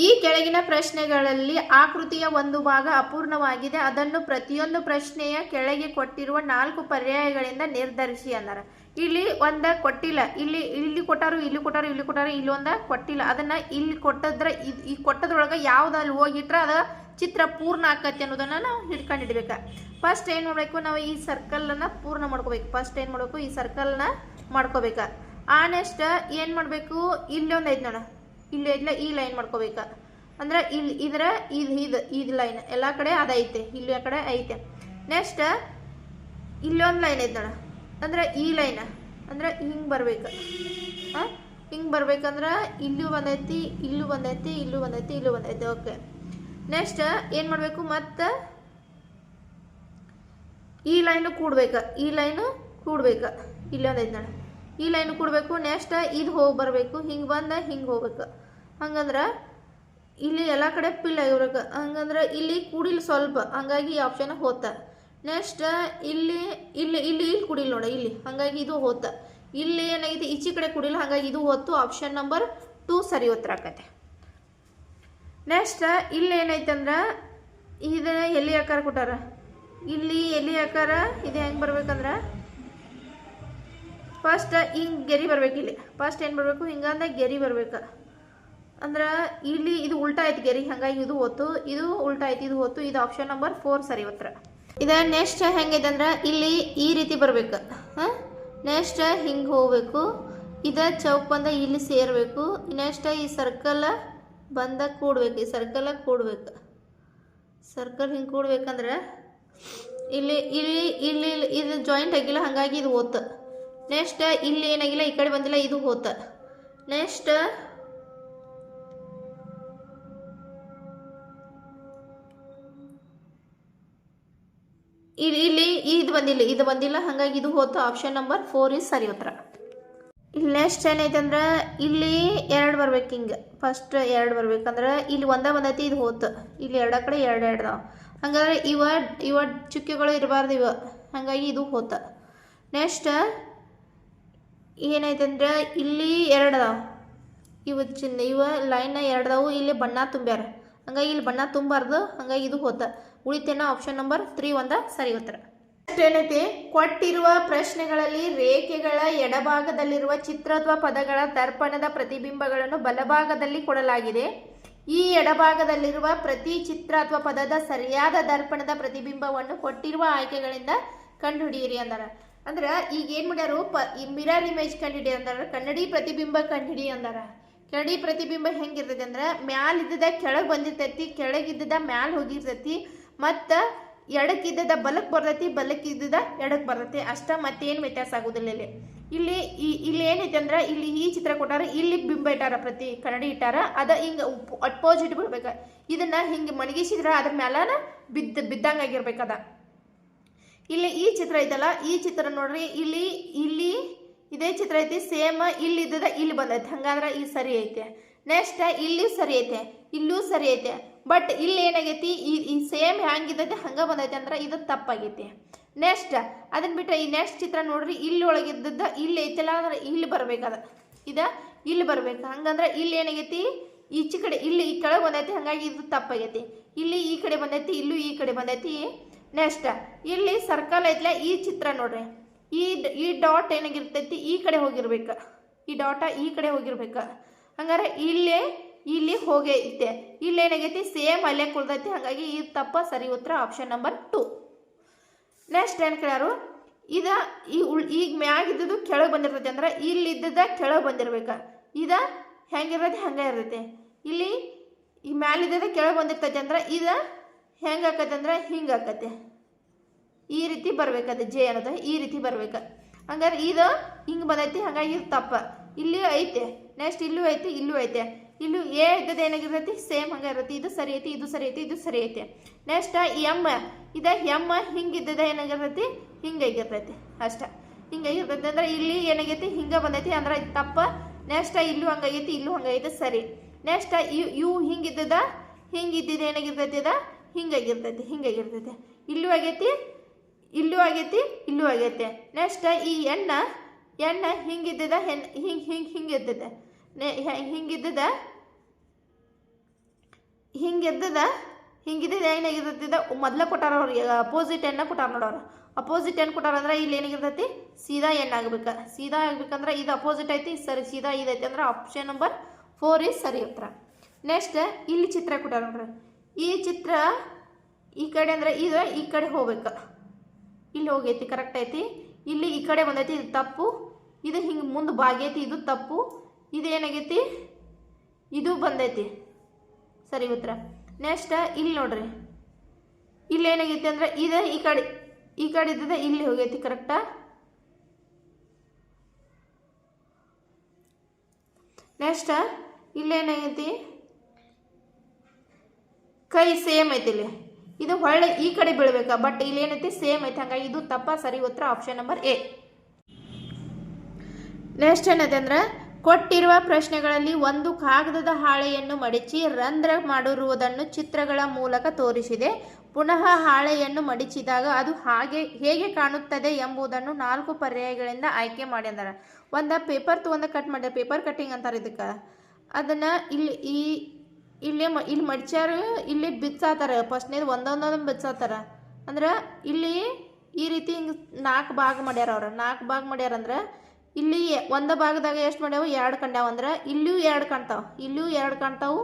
ಈ ಕೆಳಗಿನ ಪ್ರಶ್ನೆಗಳಲ್ಲಿ ಆಕೃತಿಯ ಒಂದು ಭಾಗ ಅಪೂರ್ಣವಾಗಿದೆ, ಅದನ್ನು ಪ್ರತಿಯೊಂದು ಪ್ರಶ್ನೆಯ ಕೆಳಗೆ ಕೊಟ್ಟಿರುವ 4 ಪರ್ಯಾಯಗಳಿಂದ ನಿರ್ಧರಿಸಿ ಅಂದಾರ. ಇಲ್ಲಿ ಒಂದ ಕೊಟ್ಟಿಲ್ಲ, ಇಲ್ಲಿ ಕೊಟ್ಟಾರು, ಇಲ್ಲಿ ಕೊಟ್ಟಾರು, ಇಲ್ಲಿ ಕೊಟ್ಟಾರು, ಇಲ್ಲಿ ಒಂದ ಕೊಟ್ಟಿಲ್ಲ. ಅದನ್ನ ಇಲ್ಲಿ ಕೊಟ್ಟದ್ರೆ ಈ ಕೊಟ್ಟದ್ರೊಳಗೆ ಯಾವ್ದಲ್ಲಿ ಹೋಗಿಟ್ರೆ ಅದ ಚಿತ್ರ ಪೂರ್ಣ ಆಕತಿ ಅನ್ನೋದನ್ನ ನಾವು ಹಿಡ್ಕೊಂಡಿಡ್ಬೇಕು. ಫಸ್ಟ್ ಏನು ಮಾಡಬೇಕು? ನಾವು ಈ ಸರ್ಕಲ್ನ ಪೂರ್ಣ ಮಾಡ್ಕೋಬೇಕು. ಫಸ್ಟ್ ಏನು ಮಾಡಬೇಕು? ಈ ಸರ್ಕಲ್ನ ಮಾಡ್ಕೋಬೇಕು. ಆ ನೆಕ್ಸ್ಟ್ ಏನು ಮಾಡಬೇಕು? ಇಲ್ಲೊಂದು ಐತೆ ನೋಡ, ಇಲ್ಲಿ ಐತ್ಲ, ಈ ಲೈನ್ ಮಾಡ್ಕೋಬೇಕ. ಅಂದ್ರೆ ಇಲ್ಲಿ ಇದ್ರ ಇದು ಲೈನ್ ಎಲ್ಲ ಕಡೆ ಅದೈತೆ, ಇಲ್ಲಿ ಆ ಕಡೆ ಐತೆ. ನೆಕ್ಸ್ಟ್ ಇಲ್ಲೊಂದು ಲೈನ್ ಐತೆ ನೋಡ, ಅಂದ್ರೆ ಈ ಲೈನ್ ಅಂದ್ರೆ ಹಿಂಗೆ ಬರ್ಬೇಕು. ಹಿಂಗೆ ಬರ್ಬೇಕಂದ್ರೆ ಇಲ್ಲೂ ಬಂದೈತಿ, ಇಲ್ಲೂ ಬಂದೈತಿ, ಇಲ್ಲೂ ಬಂದೈತಿ, ಇಲ್ಲೂ ಬಂದೈತಿ. ಓಕೆ. ನೆಕ್ಸ್ಟ್ ಏನು ಮಾಡಬೇಕು? ಮತ್ತು ಈ ಲೈನು ಕೂಡ್ಬೇಕು, ಈ ಲೈನು ಕೂಡ್ಬೇಕು, ಇಲ್ಲೊಂದೈತೆ ನೋಡ, ಈ ಲೈನು ಕೂಡಬೇಕು. ನೆಕ್ಸ್ಟ್ ಇದು ಹೋಗಿ ಬರಬೇಕು, ಹಿಂಗೆ ಬಂದ ಹಿಂಗೆ ಹೋಗ್ಬೇಕು. ಹಂಗಂದ್ರೆ ಇಲ್ಲಿ ಎಲ್ಲ ಕಡೆ ಪಿಲ್ ಆಗಿರ್ಬೇಕು. ಹಂಗಂದ್ರೆ ಇಲ್ಲಿ ಕೂಡಿಲ್ಲ ಸ್ವಲ್ಪ, ಹಂಗಾಗಿ ಈ ಆಪ್ಷನ್ ಹೋತ. ನೆಕ್ಸ್ಟ್ ಇಲ್ಲಿ ಇಲ್ಲಿ ಇಲ್ಲಿ ಇಲ್ಲಿ ಕುಡಿಲ್ಲ ನೋಡ, ಇಲ್ಲಿ, ಹಂಗಾಗಿ ಇದು ಹೋತ. ಇಲ್ಲಿ ಏನಾಗಿದೆ? ಈಚೆ ಕಡೆ ಕುಡಿಲ್ಲ, ಹಂಗಾಗಿ ಇದು ಹೊತ್ತು. ಆಪ್ಷನ್ ನಂಬರ್ 2 ಸರಿ ಉತ್ತರ ಆಕತೆ. ನೆಕ್ಸ್ಟ್ ಇಲ್ಲಿ ಏನೈತೆ ಅಂದ್ರೆ, ಇದನ್ನ ಎಲ್ಲಿ ಆಕಾರ ಕೊಟ್ಟಾರ, ಇಲ್ಲಿ ಎಲ್ಲಿ ಆಕಾರ ಇದು ಹೆಂಗೆ ಬರ್ಬೇಕಂದ್ರೆ, ಫಸ್ಟ್ ಹಿಂಗೆ ಗೆರಿ ಬರ್ಬೇಕು. ಇಲ್ಲಿ ಫಸ್ಟ್ ಏನು ಬರಬೇಕು? ಹಿಂಗಂದ ಗೆರಿ ಬರ್ಬೇಕು. ಅಂದ್ರೆ ಇಲ್ಲಿ ಇದು ಉಲ್ಟಾ ಐತಿ ಗೆರಿ, ಹಂಗಾಗಿ ಇದು ಹೊತ್ತು, ಇದು ಉಲ್ಟಾ ಐತಿ, ಇದು ಹೊತ್ತು. ಇದು ಆಪ್ಷನ್ ನಂಬರ್ 4 ಸರಿ ಉತ್ತರ. ಇದು ನೆಕ್ಸ್ಟ್ ಹೆಂಗೈತೆ ಅಂದ್ರೆ, ಇಲ್ಲಿ ಈ ರೀತಿ ಬರ್ಬೇಕು. ನೆಕ್ಸ್ಟ್ ಹಿಂಗೆ ಹೋಗ್ಬೇಕು, ಇದು ಚೌಕ್ ಬಂದ ಇಲ್ಲಿ ಸೇರಬೇಕು. ನೆಕ್ಸ್ಟ್ ಈ ಸರ್ಕಲ್ ಬಂದ ಕೂಡ್ಬೇಕು, ಈ ಸರ್ಕಲ್ ಕೂಡ್ಬೇಕು. ಸರ್ಕಲ್ ಹಿಂಗೆ ಕೂಡ್ಬೇಕಂದ್ರೆ ಇಲ್ಲಿ ಇಲ್ಲಿ ಇಲ್ಲಿ ಇದು ಜಾಯಿಂಟ್ ಆಗಿಲ್ಲ, ಹಂಗಾಗಿ ಇದು ಹೋತ. ನೆಕ್ಸ್ಟ್ ಇಲ್ಲಿ ಏನಾಗಿಲ್ಲ, ಈ ಕಡೆ ಬಂದಿಲ್ಲ, ಇದು ಹೋತ. ನೆಕ್ಸ್ಟ್ ಇಲ್ಲಿ ಇದು ಬಂದಿಲ್ಲ, ಹಂಗಾಗಿ ಇದು ಹೋತ. ಆಪ್ಷನ್ ನಂಬರ್ 4 ಈಸ್ ಸರಿ ಉತ್ತರ. ಇಲ್ಲಿ ನೆಕ್ಸ್ಟ್ ಏನೈತೆ ಅಂದ್ರೆ, ಇಲ್ಲಿ 2 ಬರ್ಬೇಕು. ಹಿಂಗೆ ಫಸ್ಟ್ 2 ಬರ್ಬೇಕಂದ್ರೆ ಇಲ್ಲಿ ಒಂದ ಬಂದೈತಿ, ಇದು ಹೋತ. ಇಲ್ಲಿ 2 ಕಡೆ 2 ಅದಾವ, ಹಂಗಾದ್ರೆ ಇವ ಚುಕ್ಕಿಗಳು ಇರಬಾರ್ದು ಇವ, ಹಂಗಾಗಿ ಇದು ಹೋತ. ನೆಕ್ಸ್ಟ್ ಏನೈತೆ ಅಂದ್ರೆ, ಇಲ್ಲಿ 2 ಅದಾವ, ಇವ ಲೈನ್ 2 ಅದಾವು, ಇಲ್ಲಿ ಬಣ್ಣ ತುಂಬ್ಯಾರ, ಹಂಗಾಗಿ ಇಲ್ಲಿ ಬಣ್ಣ ತುಂಬಾರ್ದು, ಹಂಗಾಗಿ ಇದು ಹೋತ. ಉಳಿತೇನ ಆಪ್ಷನ್ ನಂಬರ್ 3 ಒಂದ ಸರಿ ಉತ್ತರ. ನೆಕ್ಸ್ಟ್ ಏನೈತಿ? ಕೊಟ್ಟಿರುವ ಪ್ರಶ್ನೆಗಳಲ್ಲಿ ರೇಖೆಗಳ ಎಡಭಾಗದಲ್ಲಿರುವ ಚಿತ್ರ ಅಥವಾ ಪದಗಳ ದರ್ಪಣದ ಪ್ರತಿಬಿಂಬಗಳನ್ನು ಬಲಭಾಗದಲ್ಲಿ ಕೊಡಲಾಗಿದೆ. ಈ ಎಡಭಾಗದಲ್ಲಿರುವ ಪ್ರತಿ ಚಿತ್ರ ಅಥವಾ ಪದದ ಸರಿಯಾದ ದರ್ಪಣದ ಪ್ರತಿಬಿಂಬವನ್ನು ಕೊಟ್ಟಿರುವ ಆಯ್ಕೆಗಳಿಂದ ಕಂಡುಹಿಡಿಯಿರಿ ಅಂದಾರ. ಅಂದ್ರೆ ಈಗ ಏನು ಮಾಡ್ಯಾರು? ಮಿರರ್ ಇಮೇಜ್ ಕಂಡುಹಿಡಿ ಅಂದಾರ, ಕನ್ನಡಿ ಪ್ರತಿಬಿಂಬ ಕಂಡುಹಿಡಿ ಅಂದಾರ. ಕರಡಿ ಪ್ರತಿಬಿಂಬ ಹೆಂಗಿರ್ತೈತಿ ಅಂದ್ರೆ ಮ್ಯಾಲ ಇದ್ದದ ಕೆಳಗೆ ಬಂದಿರ್ತೈತಿ, ಕೆಳಗಿದ್ದದ ಮ್ಯಾಲ ಹೋಗಿರ್ತೈತಿ, ಮತ್ತು ಎಡಕ್ಕಿದ್ದದ ಬಲಕ್ಕೆ ಬರ್ತೈತಿ, ಬಲಕ್ಕಿದ್ದದ ಎಡಕ್ಕೆ ಬರ್ತೈತಿ ಅಷ್ಟ. ಮತ್ತೇನು ವ್ಯತ್ಯಾಸ ಆಗೋದಿಲ್ಲ ಇಲ್ಲಿ. ಇಲ್ಲಿ ಏನೈತಿ ಅಂದ್ರೆ ಇಲ್ಲಿ ಈ ಚಿತ್ರ ಕೊಟ್ಟಾರ, ಇಲ್ಲಿ ಬಿಂಬ ಇಟ್ಟಾರ, ಪ್ರತಿ ಕನ್ನಡಿ ಇಟ್ಟಾರ, ಅದ ಹಿಂಗೆ ಅಪೋಸಿಟ್ ಬಿಡ್ಬೇಕ. ಇದನ್ನ ಹಿಂಗೆ ಮಣಗಿಸಿದ್ರ ಅದ್ರ ಮ್ಯಾಲನ ಬಿದ್ದಂಗಾಗಿರ್ಬೇಕದ. ಇಲ್ಲಿ ಈ ಚಿತ್ರ ಐತಲ್ಲ, ಈ ಚಿತ್ರ ನೋಡ್ರಿ, ಇಲ್ಲಿ ಇದೇ ಚಿತ್ರ ಐತಿ, ಸೇಮ್ ಇಲ್ಲಿ ಇದ್ದದ ಇಲ್ಲಿ ಬಂದೈತಿ, ಹಂಗಂದ್ರೆ ಈ ಸರಿ ಐತೆ. ನೆಕ್ಸ್ಟ್ ಇಲ್ಲಿ ಸರಿ ಐತೆ, ಇಲ್ಲೂ ಸರಿ ಐತೆ. ಬಟ್ ಇಲ್ಲಿ ಏನಾಗೈತಿ, ಈ ಸೇಮ್ ಹ್ಯಾಂಗಿದ್ದೈತೆ ಹಂಗ ಬಂದೈತೆ ಅಂದ್ರೆ ಇದು ತಪ್ಪಾಗೈತಿ. ನೆಕ್ಸ್ಟ್ ಅದನ್ನ ಬಿಟ್ಟರೆ ಈ ನೆಕ್ಸ್ಟ್ ಚಿತ್ರ ನೋಡ್ರಿ, ಇಲ್ಲಿ ಒಳಗಿದ್ದದ ಇಲ್ಲಿ ಐತಲ್ಲ ಅಂದ್ರೆ ಇಲ್ಲಿ ಬರ್ಬೇಕದ, ಇಲ್ಲಿ ಬರ್ಬೇಕು. ಹಂಗಂದ್ರೆ ಇಲ್ಲಿ ಏನಾಗೈತಿ, ಈಚೆ ಕಡೆ ಇಲ್ಲಿ ಈ ಕೆಳಗೆ ಬಂದೈತಿ, ಹಂಗಾಗಿ ಇದು ತಪ್ಪಾಗೈತಿ. ಇಲ್ಲಿ ಈ ಕಡೆ ಬಂದೈತಿ, ಇಲ್ಲೂ ಈ ಕಡೆ ಬಂದೈತಿ. ನೆಕ್ಸ್ಟ್ ಇಲ್ಲಿ ಸರ್ಕಲ್ ಐತ್ಲ, ಈ ಚಿತ್ರ ನೋಡ್ರಿ, ಈ ಡಾಟ್ ಏನಾಗಿರ್ತೈತಿ ಈ ಕಡೆ ಹೋಗಿರ್ಬೇಕು, ಈ ಡಾಟ ಈ ಕಡೆ ಹೋಗಿರ್ಬೇಕು. ಹಂಗಾರೆ ಇಲ್ಲಿ ಹೋಗೈತೆ, ಇಲ್ಲಿ ಏನಾಗೈತಿ ಸೇಮ್ ಅಲ್ಲೇ ಕುಳ್ದೈತಿ, ಹಾಗಾಗಿ ಇದು ತಪ್ಪ. ಸರಿ ಉತ್ತರ ಆಪ್ಷನ್ ನಂಬರ್ 2. ನೆಕ್ಸ್ಟ್ ಏನು ಕೇಳಾರು, ಈಗ ಮ್ಯಾಗಿದ್ದು ಕೆಳಗೆ ಬಂದಿರ್ತೈತಿ ಅಂದ್ರೆ ಇಲ್ಲಿದ್ದದ ಕೆಳಗೆ ಬಂದಿರ್ಬೇಕು. ಹೆಂಗಿರ್ತೈತಿ ಹಂಗೆ ಇರ್ತೈತಿ. ಇಲ್ಲಿ ಈ ಮ್ಯಾಲಿದ್ದದ ಕೆಳಗೆ ಬಂದಿರ್ತೈತಿ ಅಂದ್ರೆ ಹೆಂಗೆ ಆಕೈತೆ ಅಂದ್ರೆ ಹಿಂಗೆ ಆಕೈತೆ, ಈ ರೀತಿ ಬರ್ಬೇಕದು, ಜೆ ಅನ್ನೋದು ಈ ರೀತಿ ಬರ್ಬೇಕು. ಹಂಗಾರೆ ಹಿಂಗೆ ಬಂದೈತಿ, ಹಾಗಾಗಿ ಇದು ತಪ್ಪ. ಇಲ್ಲಿಯೂ ಐತೆ, ನೆಕ್ಸ್ಟ್ ಇಲ್ಲೂ ಐತಿ, ಇಲ್ಲೂ ಐತೆ. ಇಲ್ಲೂ ಇದ್ದದ್ದು ಏನಾಗಿರ್ತೈತಿ ಸೇಮ್ ಹಂಗೆ ಇರ್ತೈತಿ, ಇದು ಸರಿ ಐತಿ, ಇದು ಸರಿ ಐತಿ, ಇದು ಸರಿ ಐತಿ. ನೆಕ್ಸ್ಟ್ ಎಮ್ ಹಿಂಗಿದ್ದದ ಏನಾಗಿರ್ತೈತಿ ಹಿಂಗಾಗಿರ್ತೈತಿ ಅಷ್ಟ. ಹಿಂಗಾಗಿರ್ತೈತಿ ಅಂದ್ರೆ ಇಲ್ಲಿ ಏನಾಗೈತಿ ಹಿಂಗೆ ಬಂದೈತಿ ಅಂದ್ರೆ ಇದು ತಪ್ಪ. ನೆಕ್ಸ್ಟ್ ಇಲ್ಲೂ ಹಂಗಾಗೈತಿ, ಇಲ್ಲೂ ಹಂಗೈತಿ, ಸರಿ. ನೆಕ್ಸ್ಟ್ ಹಿಂಗಿದ್ದದ ಏನಾಗಿರ್ತೈತಿ ಹಿಂಗಾಗಿರ್ತೈತಿ. ಇಲ್ಲೂ ಆಗೈತಿ, ಇಲ್ಲೂ ಆಗೈತಿ, ಇಲ್ಲೂ ಆಗೈತೆ. ನೆಕ್ಸ್ಟ್ ಈ ಎಣ್ಣ ಹಿಂಗಿದ್ದದ ಹಿಂಗಿರ್ತೈತೆ, ಹಿಂಗಿದ್ದದ ಏನಾಗಿರ್ತೈತಿ ಮೊದಲ ಕೊಟ್ಟಾರ ಅವ್ರಿಗೆ, ಅಪೋಸಿಟ್ ಎಣ್ಣ ಕೊಟ್ಟಾರ ನೋಡೋರು. ಅಪೋಸಿಟ್ ಏನು ಕೊಟ್ಟಾರ ಅಂದ್ರೆ ಇಲ್ಲಿ ಏನಾಗಿರ್ತೈತಿ ಸೀದಾ ಎಣ್ಣೆ ಆಗ್ಬೇಕು. ಸೀದಾ ಆಗ್ಬೇಕಂದ್ರೆ ಇದು ಅಪೋಸಿಟ್ ಐತಿ, ಸರಿ ಸೀದಾ ಇದೈತಿ ಅಂದ್ರೆ ಆಪ್ಷನ್ ನಂಬರ್ 4 ಇಸ್ ಸರಿ ಉತ್ತರ. ನೆಕ್ಸ್ಟ್ ಇಲ್ಲಿ ಚಿತ್ರ ಕೊಟ್ಟಾರ ನೋಡ್ರಿ, ಈ ಚಿತ್ರ ಈ ಕಡೆ ಅಂದ್ರೆ ಈ ಕಡೆ ಹೋಗ್ಬೇಕು, ಇಲ್ಲಿ ಹೋಗೈತಿ ಕರೆಕ್ಟ್ ಐತಿ. ಇಲ್ಲಿ ಈ ಕಡೆ ಬಂದೈತಿ, ಇದು ತಪ್ಪು. ಇದು ಹಿಂಗೆ ಮುಂದೆ ಬಾಗೈತಿ, ಇದು ತಪ್ಪು. ಇದು ಏನಾಗೈತಿ ಇದು ಬಂದೈತಿ, ಸರಿ ಉತ್ತರ. ನೆಕ್ಸ್ಟ್ ಇಲ್ಲಿ ನೋಡ್ರಿ, ಇಲ್ಲಿ ಏನಾಗೈತಿ ಅಂದ್ರೆ ಈ ಕಡೆ ಇದ್ದದ ಇಲ್ಲಿ ಹೋಗೈತಿ ಕರೆಕ್ಟಾ. ನೆಕ್ಸ್ಟ್ ಇಲ್ಲಿ ಏನಾಗೈತಿ ಕೈ ಸೇಮ್ ಐತಿ, ಇದು ಹೊಳ್ಳೆ ಈ ಕಡೆ ಬೀಳ್ಬೇಕಾ, ಬಟ್ ಇಲ್ಲಿ ಏನೈತಿ ಸೇಮ್ ಐತಿ, ಹಂಗಾಗಿ ಇದು ತಪ್ಪ. ಸರಿ ಉತ್ತರ ಆಪ್ಷನ್ ನಂಬರ್ ಎ. ನೆಕ್ಸ್ಟ್ ಏನೈತೆ ಅಂದ್ರೆ ಕೊಟ್ಟಿರುವ ಪ್ರಶ್ನೆಗಳಲ್ಲಿ ಒಂದು ಕಾಗದದ ಹಾಳೆಯನ್ನು ಮಡಿಚಿ ರಂಧ್ರ ಮಾಡಿರುವುದನ್ನು ಚಿತ್ರಗಳ ಮೂಲಕ ತೋರಿಸಿದೆ. ಪುನಃ ಹಾಳೆಯನ್ನು ಮಡಿಚಿದಾಗ ಅದು ಹೇಗೆ ಕಾಣುತ್ತದೆ ಎಂಬುದನ್ನು 4 ಪರ್ಯಾಯಗಳಿಂದ ಆಯ್ಕೆ ಮಾಡಿ ಅಂದಾರ. ಒಂದು ಪೇಪರ್ ತೊಗೊಂಡು ಕಟ್ ಮಾಡಿದ, ಪೇಪರ್ ಕಟ್ಟಿಂಗ್ ಅಂತಾರೆ ಇದಕ್ಕೆ. ಅದನ್ನು ಇಲ್ಲಿ ಮಡ್ಚಾರು, ಇಲ್ಲಿ ಬಿಚ್ಚಾತಾರೆ. ಫಸ್ಟ್ನೇದು ಒಂದೊಂದೊಂದು ಬಿಚ್ಚಾತಾರೆ ಅಂದ್ರೆ ಇಲ್ಲಿ ಈ ರೀತಿ ಹಿಂಗೆ 4 ಭಾಗ ಮಾಡ್ಯಾರ ಅವ್ರು. 4 ಭಾಗ ಮಾಡ್ಯಾರ ಅಂದ್ರೆ ಇಲ್ಲಿ ಒಂದು ಭಾಗದಾಗ ಎಷ್ಟು ಮಾಡ್ಯಾವು 2 ಕಂಡ್ಯಾವ ಅಂದ್ರೆ ಇಲ್ಲೂ 2 ಕಾಣ್ತಾವೆ, ಇಲ್ಲೂ 2 ಕಾಣ್ತಾವು,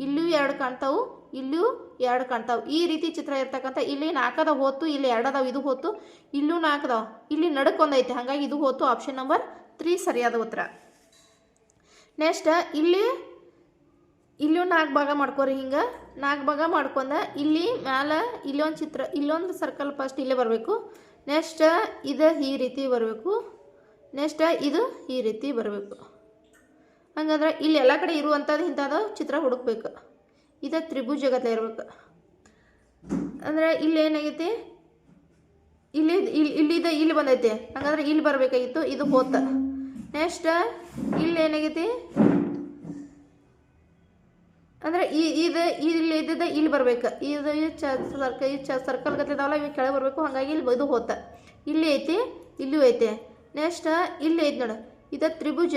ಇಲ್ಲೂ 2 ಕಾಣ್ತಾವು, ಇಲ್ಲೂ 2 ಕಾಣ್ತಾವೆ. ಈ ರೀತಿ ಚಿತ್ರ ಇರ್ತಕ್ಕಂಥ ಇಲ್ಲಿ 4 ಅದಾವ ಹೋತು, ಇಲ್ಲಿ 2 ಅದಾವ ಇದು ಹೋತು, ಇಲ್ಲೂ 4 ಅದಾವ, ಇಲ್ಲಿ ನಡಕೊಂದೈತೆ, ಹಾಗಾಗಿ ಇದು ಹೋತು. ಆಪ್ಷನ್ ನಂಬರ್ 3 ಸರಿಯಾದ ಉತ್ತರ. ನೆಕ್ಸ್ಟ್ ಇಲ್ಲೂ 4 ಭಾಗ ಮಾಡ್ಕೋರಿ. ಹಿಂಗೆ 4 ಭಾಗ ಮಾಡ್ಕೊಂಡ ಇಲ್ಲಿ ಮ್ಯಾಲೆ ಇಲ್ಲೊಂದು ಚಿತ್ರ, ಇಲ್ಲೊಂದು ಸರ್ಕಲ್ ಫಸ್ಟ್ ಇಲ್ಲೇ ಬರಬೇಕು. ನೆಕ್ಸ್ಟ್ ಇದು ಈ ರೀತಿ ಬರಬೇಕು. ನೆಕ್ಸ್ಟ್ ಇದು ಈ ರೀತಿ ಬರಬೇಕು. ಹಂಗಂದ್ರೆ ಇಲ್ಲಿ ಎಲ್ಲ ಕಡೆ ಇರುವಂಥದ್ದು ಇಂಥದ್ದು ಚಿತ್ರ ಹುಡುಕ್ಬೇಕು. ಇದು ತ್ರಿಭುಜಗತ್ಲೆ ಇರಬೇಕು. ಅಂದರೆ ಇಲ್ಲಿ ಏನಾಗೈತಿ ಇಲ್ಲಿ ಬಂದೈತಿ, ಹಂಗಂದ್ರೆ ಇಲ್ಲಿ ಬರಬೇಕಾಗಿತ್ತು, ಇದು ಹೋತ. ನೆಕ್ಸ್ಟ್ ಇಲ್ಲಿ ಏನಾಗೈತಿ ಅಂದ್ರೆ ಇಲ್ಲಿ ಇದ್ದಿದ್ದ ಇಲ್ಲಿ ಬರ್ಬೇಕು. ಸರ್ಕಲ್ ಗತ್ಲಿದಾವಲ್ಲ ಇವು ಕೆಳಗೆ ಬರಬೇಕು, ಹಾಗಾಗಿ ಇಲ್ಲಿ ಇದು ಹೋತ. ಇಲ್ಲಿ ಐತಿ, ಇಲ್ಲೂ ಐತೆ. ನೆಕ್ಸ್ಟ್ ಇಲ್ಲಿ ಐತಿ ನೋಡು, ಇದು ತ್ರಿಭುಜ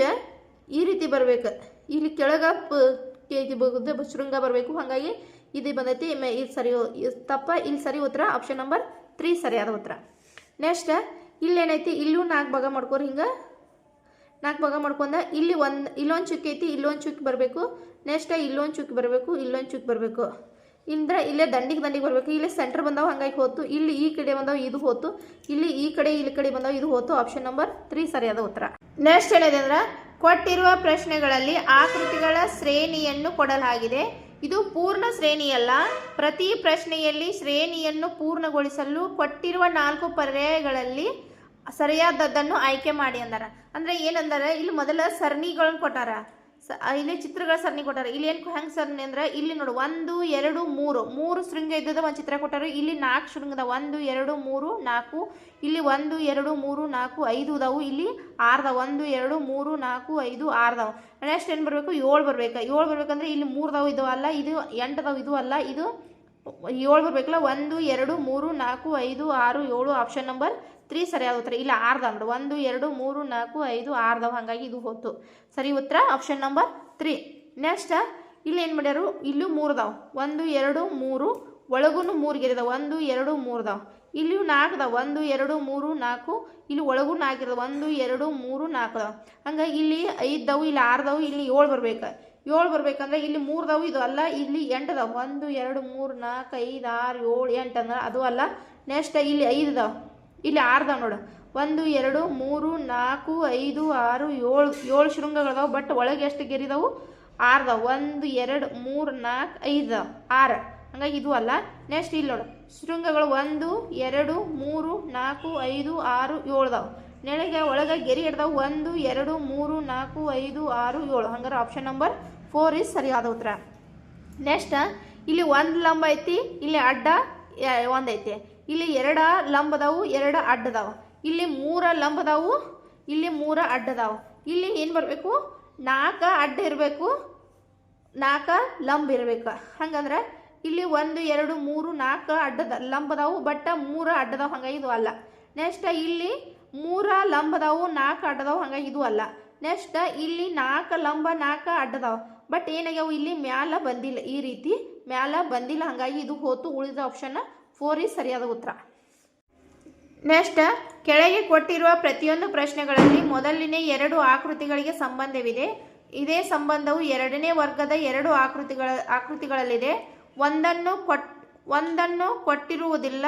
ಈ ರೀತಿ ಬರ್ಬೇಕು. ಇಲ್ಲಿ ಕೆಳಗೆ ಶೃಂಗ ಬರಬೇಕು, ಹಾಗಾಗಿ ಇದು ಬಂದೈತಿ. ಇದು ಸರಿ ತಪ್ಪ, ಇಲ್ಲಿ ಸರಿ ಉತ್ತರ ಆಪ್ಷನ್ ನಂಬರ್ 3 ಸರಿಯಾದ ಉತ್ತರ. ನೆಕ್ಸ್ಟ್ ಇಲ್ಲೇನೈತಿ, ಇಲ್ಲೂ 4 ಭಾಗ ಮಾಡ್ಕೋರಿ. ಹಿಂಗೆ 4 ಭಾಗ ಮಾಡ್ಕೊಂಡ ಇಲ್ಲೊಂದು ಚುಕ್ಕಿ ಐತಿ, ಇಲ್ಲೊಂದು ಚುಕ್ಕಿ ಬರಬೇಕು. ನೆಕ್ಸ್ಟ್ ಇಲ್ಲೊಂದು ಚುಕ್ಕಿ ಬರಬೇಕು, ಇಲ್ಲೊಂದು ಚುಕ್ಕಿ ಬರಬೇಕು. ಇಂದ್ರೆ ಇಲ್ಲೇ ದಂಡಿಗೆ ಬರಬೇಕು. ಇಲ್ಲಿ ಸೆಂಟರ್ ಬಂದಾವ, ಹಂಗಾಗಿ ಹೋತು. ಇಲ್ಲಿ ಈ ಕಡೆ ಬಂದಾವ, ಇದು ಹೋತು. ಇಲ್ಲಿ ಕಡೆ ಬಂದಾವ, ಇದು ಹೋತು. ಆಪ್ಷನ್ ನಂಬರ್ 3 ಸರಿಯಾದ ಉತ್ತರ. ನೆಕ್ಸ್ಟ್ ಏನಿದೆ ಅಂದ್ರೆ ಕೊಟ್ಟಿರುವ ಪ್ರಶ್ನೆಗಳಲ್ಲಿ ಆಕೃತಿಗಳ ಶ್ರೇಣಿಯನ್ನು ಕೊಡಲಾಗಿದೆ. ಇದು ಪೂರ್ಣ ಶ್ರೇಣಿಯಲ್ಲ. ಪ್ರತಿ ಪ್ರಶ್ನೆಯಲ್ಲಿ ಶ್ರೇಣಿಯನ್ನು ಪೂರ್ಣಗೊಳಿಸಲು ಕೊಟ್ಟಿರುವ 4 ಪರ್ಯಾಯಗಳಲ್ಲಿ ಸರಿಯಾದದ್ದನ್ನು ಆಯ್ಕೆ ಮಾಡಿ ಅಂದಾರ. ಅಂದ್ರೆ ಏನಂದರೆ ಇಲ್ಲಿ ಮೊದಲ ಸರಣಿಗಳನ್ನು ಕೊಟ್ಟಾರ, ಇಲ್ಲಿ ಚಿತ್ರಗಳ ಸರಣಿ ಕೊಟ್ಟಾರ. ಇಲ್ಲಿ ಏನು ಹೆಂಗೆ ಸರಣಿ ಅಂದ್ರೆ ಇಲ್ಲಿ ನೋಡು 1 2 3 3 ಶೃಂಗ ಇದ್ದದ ಒಂದು ಚಿತ್ರ ಕೊಟ್ಟಾರ. ಇಲ್ಲಿ 4 ಶೃಂಗದ 1 2 3 4, ಇಲ್ಲಿ 1 2 3 4 5 ಅದಾವು, ಇಲ್ಲಿ 6 ಅದಾವ. 1 2 3 4 5 6 ಅದಾವ. ನೆಕ್ಸ್ಟ್ ಏನು ಬರಬೇಕು? 7 ಬರ್ಬೇಕು. 7 ಬರ್ಬೇಕಂದ್ರೆ ಇಲ್ಲಿ 3 ಅದಾವು, ಇದು ಅಲ್ಲ. ಇದು 8 ಅದಾವು, ಇದು ಅಲ್ಲ. ಇದು 7 ಬರ್ಬೇಕಲ್ಲ. 1 2 3 4 5 6 7 ಆಪ್ಷನ್ ನಂಬರ್ 3 ಸರಿಯಾದ ಉತ್ತರ. ಇಲ್ಲಿ 6 ಅದಾವ ನೋಡಿ. 1 2 3 4 5 6 ಅದಾವ, ಹಾಗಾಗಿ ಇದು ಹೋತು. ಸರಿ ಉತ್ತರ ಆಪ್ಷನ್ ನಂಬರ್ 3. ನೆಕ್ಸ್ಟ್ ಇಲ್ಲಿ ಏನು ಮಾಡ್ಯಾರು? ಇಲ್ಲೂ 3 ಅದಾವ. 1 2 3 ಒಳಗೂ 3 ಗೆರೆ ಅದಾವ. 1 2 3 ಅದಾವ. ಇಲ್ಲಿಯೂ 4 ಅದಾವ. 1 2 3 4, ಇಲ್ಲಿ ಒಳಗೂ 4 ಇದಾವ. 1 2 3 4 ಅದಾವ. ಹಂಗಾಗಿ ಇಲ್ಲಿ 5 ಅದಾವು, ಇಲ್ಲಿ 6 ಅದಾವು, ಇಲ್ಲಿ 7 ಬರ್ಬೇಕು. 7 ಬರ್ಬೇಕಂದ್ರೆ ಇಲ್ಲಿ 3 ಅದಾವು, ಇದು ಅಲ್ಲ. ಇಲ್ಲಿ 8 ಅದಾವ. 1 2 3 4 5 6 7 8 ಅಂದ್ರೆ ಅದು ಅಲ್ಲ. ನೆಕ್ಸ್ಟ್ ಇಲ್ಲಿ 5 ಅದಾವ, ಇಲ್ಲಿ 6 ಅದಾವ ನೋಡು. 1 2 3 4 5 6 7 ಶೃಂಗಗಳದಾವ. ಬಟ್ ಒಳಗೆ ಎಷ್ಟು ಗೆರೆ ಇದಾವು? 6 ಅದಾವ. 1 2 3 4 5 ಅದಾವ, 6. ಹಂಗಾಗಿ ಇದು ಅಲ್ಲ. ನೆಕ್ಸ್ಟ್ ಇಲ್ಲಿ ನೋಡು ಶೃಂಗಗಳು 1 2 3 4 5 6 7 ಅದಾವ. ನೆಳಗೆ ಒಳಗೆ ಗೆರೆ ಹಿಡ್ದಾವ 1 2 3 4 5 6 7. ಹಂಗಾರೆ ಆಪ್ಷನ್ ನಂಬರ್ 4 ಇಸ್ ಸರಿಯಾದ ಉತ್ತರ. ನೆಕ್ಸ್ಟ್ ಇಲ್ಲಿ 1 ಲಂಬ ಐತಿ, ಇಲ್ಲಿ ಅಡ್ಡ 1 ಐತಿ. ಇಲ್ಲಿ 2 ಲಂಬ ಅದಾವು, 2 ಅಡ್ಡ ಅದಾವ. ಇಲ್ಲಿ 3 ಲಂಬ ಅದಾವು, ಇಲ್ಲಿ 3 ಅಡ್ಡ ಅದಾವ. ಇಲ್ಲಿ ಏನು ಬರಬೇಕು? 4 ಅಡ್ಡ ಇರಬೇಕು, 4 ಲಂಬ ಇರಬೇಕು. ಹಂಗಂದ್ರೆ ಇಲ್ಲಿ 1 2 3 4 ಅಡ್ಡದ ಲಂಬ ಅದಾವು, ಬಟ್ 3 ಅಡ್ಡದಾವು, ಹಂಗಾಗಿ ಇದು ಅಲ್ಲ. ನೆಕ್ಸ್ಟ್ ಇಲ್ಲಿ 3 ಲಂಬ ಅದಾವು, 4 ಅಡ್ಡದಾವು, ಹಂಗಾಗಿ ಇದು ಅಲ್ಲ. ನೆಕ್ಸ್ಟ್ ಇಲ್ಲಿ 4 ಲಂಬ 4 ಅಡ್ಡದಾವ, ಬಟ್ ಏನಾಗ್ಯಾವು? ಇಲ್ಲಿ ಮ್ಯಾಲ ಬಂದಿಲ್ಲ, ಈ ರೀತಿ ಮ್ಯಾಲ ಬಂದಿಲ್ಲ, ಹಂಗಾಗಿ ಇದು ಹೋತು. ಉಳಿದ ಆಪ್ಷನ್ 4 ಇಸ್ ಸರಿಯಾದ ಉತ್ತರ. ನೆಕ್ಸ್ಟ್ ಕೆಳಗೆ ಕೊಟ್ಟಿರುವ ಪ್ರತಿಯೊಂದು ಪ್ರಶ್ನೆಗಳಲ್ಲಿ ಮೊದಲಿನ 2 ಆಕೃತಿಗಳಿಗೆ ಸಂಬಂಧವಿದೆ. ಇದೇ ಸಂಬಂಧವು ಎರಡನೇ ವರ್ಗದ 2 ಆಕೃತಿಗಳಲ್ಲಿದೆ. ಒಂದನ್ನು ಕೊಟ್ಟಿರುವುದಿಲ್ಲ.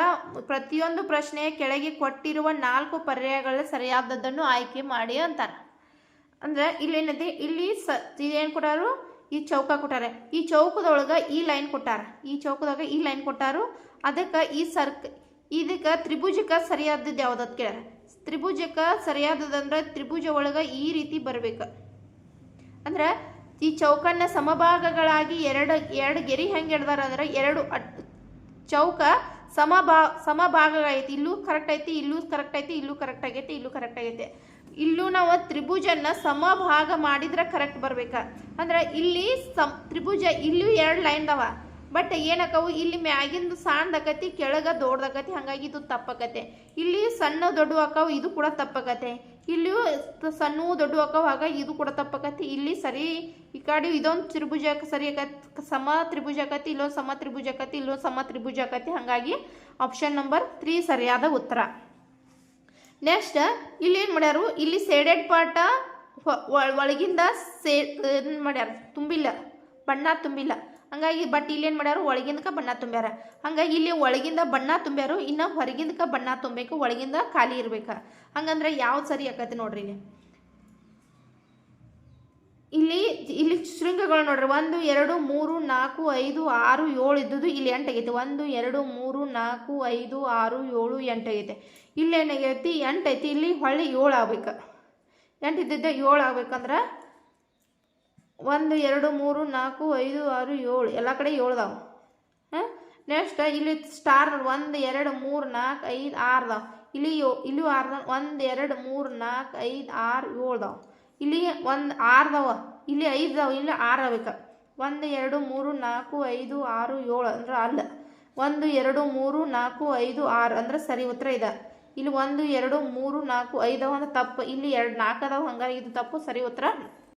ಪ್ರತಿಯೊಂದು ಪ್ರಶ್ನೆಯ ಕೆಳಗೆ ಕೊಟ್ಟಿರುವ 4 ಪರ್ಯಾಯಗಳ ಸರಿಯಾದದ್ದನ್ನು ಆಯ್ಕೆ ಮಾಡಿ ಅಂತಾರೆ. ಅಂದ್ರೆ ಇಲ್ಲಿ ಏನೈತಿ? ಇಲ್ಲಿ ಇದೇನು ಕೊಟ್ಟಾರು? ಈ ಚೌಕ ಕೊಟ್ಟಾರೆ. ಈ ಚೌಕದೊಳಗೆ ಈ ಲೈನ್ ಕೊಟ್ಟಾರ. ಈ ಚೌಕದಾಗ ಈ ಲೈನ್ ಕೊಟ್ಟಾರು. ಅದಕ್ಕೆ ಇದಕ್ಕೆ ತ್ರಿಭುಜಕ್ಕೆ ಸರಿಯಾದದ್ದು ಯಾವ್ದತ್ ಕೇಳ. ತ್ರಿಭುಜಕ್ಕೆ ಸರಿಯಾದದಂದ್ರೆ ತ್ರಿಭುಜ ಒಳಗೆ ಈ ರೀತಿ ಬರ್ಬೇಕು. ಅಂದ್ರೆ ಈ ಚೌಕನ್ನ ಸಮಭಾಗಗಳಾಗಿ ಎರಡು ಗೆರೆ ಹೆಂಗೆ ಹಿಡ್ದಾರ ಅಂದ್ರೆ 2 ಚೌಕ ಸಮಭಾಗ ಐತಿ. ಇಲ್ಲೂ ಕರೆಕ್ಟ್ ಐತಿ, ಇಲ್ಲೂ ಕರೆಕ್ಟ್ ಐತಿ, ಇಲ್ಲೂ ಕರೆಕ್ಟ್ ಆಗೈತಿ, ಇಲ್ಲೂ ಕರೆಕ್ಟ್ ಆಗೈತೆ. ಇಲ್ಲೂ ನಾವು ತ್ರಿಭುಜನ ಸಮಭಾಗ ಮಾಡಿದ್ರೆ ಕರೆಕ್ಟ್ ಬರ್ಬೇಕ. ಅಂದ್ರೆ ಇಲ್ಲಿ ತ್ರಿಭುಜ ಇಲ್ಲೂ 2 ಲೈನ್ ಅದಾವ, ಬಟ್ ಏನಕ್ಕವು? ಇಲ್ಲಿ ಮ್ಯಾಗಿಂದು ಸಣ್ಣದಾಕತಿ, ಕೆಳಗ ದೊಡ್ಡದಾಕತಿ, ಹಂಗಾಗಿ ಇದು ತಪ್ಪಾಕತೆ. ಇಲ್ಲಿ ಸಣ್ಣ ದೊಡ್ಡ ಹಾಕವು, ಇದು ಕೂಡ ತಪ್ಪಾಕತೆ. ಇಲ್ಲಿಯೂ ಸಣ್ಣ ದೊಡ್ಡ ಹಾಕವು, ಹಾಗಾಗಿ ಇದು ಕೂಡ ತಪ್ಪಾಕತಿ. ಇಲ್ಲಿ ಸರಿ ಈ ಕಡೆ ಇದೊಂದು ತ್ರಿಭುಜ ಸರಿ ಆಕತಿ, ಸಮ ತ್ರಿಭುಜ ಆಕತಿ, ಇಲ್ಲೊಂದು ಸಮ ತ್ರಿಭುಜ ಆಕತಿ, ಇಲ್ಲೊಂದು ಸಮ ತ್ರಿಭುಜ ಆಕತಿ. ಹಾಗಾಗಿ ಆಪ್ಷನ್ ನಂಬರ್ 3 ಸರಿಯಾದ ಉತ್ತರ. ನೆಕ್ಸ್ಟ್ ಇಲ್ಲಿ ಏನು ಮಾಡ್ಯಾರು? ಇಲ್ಲಿ ಸೇಡೆಡ್ ಪಾರ್ಟ ಒಳಗಿಂದ ಏನು ಮಾಡ್ಯಾರ? ತುಂಬಿಲ್ಲ, ಬಣ್ಣ ತುಂಬಿಲ್ಲ. ಹಂಗಾಗಿ ಬಟ್ ಇಲ್ಲಿ ಏನು ಮಾಡ್ಯಾರು? ಒಳಗಿಂದಕ ಬಣ್ಣ ತುಂಬ್ಯಾರ. ಹಂಗಾಗಿ ಇಲ್ಲಿ ಒಳಗಿಂದ ಬಣ್ಣ ತುಂಬ್ಯಾರು, ಇನ್ನು ಹೊರಗಿಂದಕ ಬಣ್ಣ ತುಂಬಬೇಕು, ಒಳಗಿಂದ ಖಾಲಿ ಇರ್ಬೇಕು. ಹಂಗಂದ್ರೆ ಯಾವ್ದು ಸರಿ ಆಕತಿ ನೋಡ್ರಿ. ಇಲ್ಲಿ ಶೃಂಗಗಳು ನೋಡ್ರಿ 1 2 3 4 5 6 7 ಇದ್ದುದು ಇಲ್ಲಿ 8 ಆಗೈತೆ. 1 2 3 4 5 6 7 8 ಆಗೈತೆ. ಇಲ್ಲಿ ಏನಾಗೈತಿ? 8 ಐತಿ. ಇಲ್ಲಿ ಹೊಳ್ಳಿ 7 ಆಗ್ಬೇಕು. 8 ಇದ್ದಿದ್ದೆ 7 ಆಗ್ಬೇಕಂದ್ರೆ 1 2 3 4 5 6 7 ಎಲ್ಲ ಕಡೆ 7 ಅದಾವ. ನೆಕ್ಸ್ಟ್ ಇಲ್ಲಿ ಸ್ಟಾರ್ 1 2 3 4 5 6 ಅದಾವ. ಇಲ್ಲೂ 6 ಅದಾವ. 1 2 3 4 5 6 7 ಅದಾವ. ಇಲ್ಲಿ 1 6 ಅದಾವ, ಇಲ್ಲಿ 5 ಅದಾವ, ಇಲ್ಲಿ 6 ಆಗ್ಬೇಕು. 1 2 3 4 5 6 7 ಅಂದ್ರೆ ಅಲ್ಲ. 1 2 3 4 5 6 ಅಂದ್ರೆ ಸರಿ ಉತ್ತರ ಇದೆ. ಇಲ್ಲಿ 1 2 3 4 5 ಅದಾವ ಅಂದ್ರೆ ತಪ್ಪು. ಇಲ್ಲಿ 4 ಅದಾವ, ಹಂಗಾಗಿ ಇದು ತಪ್ಪು. ಸರಿ ಉತ್ತರ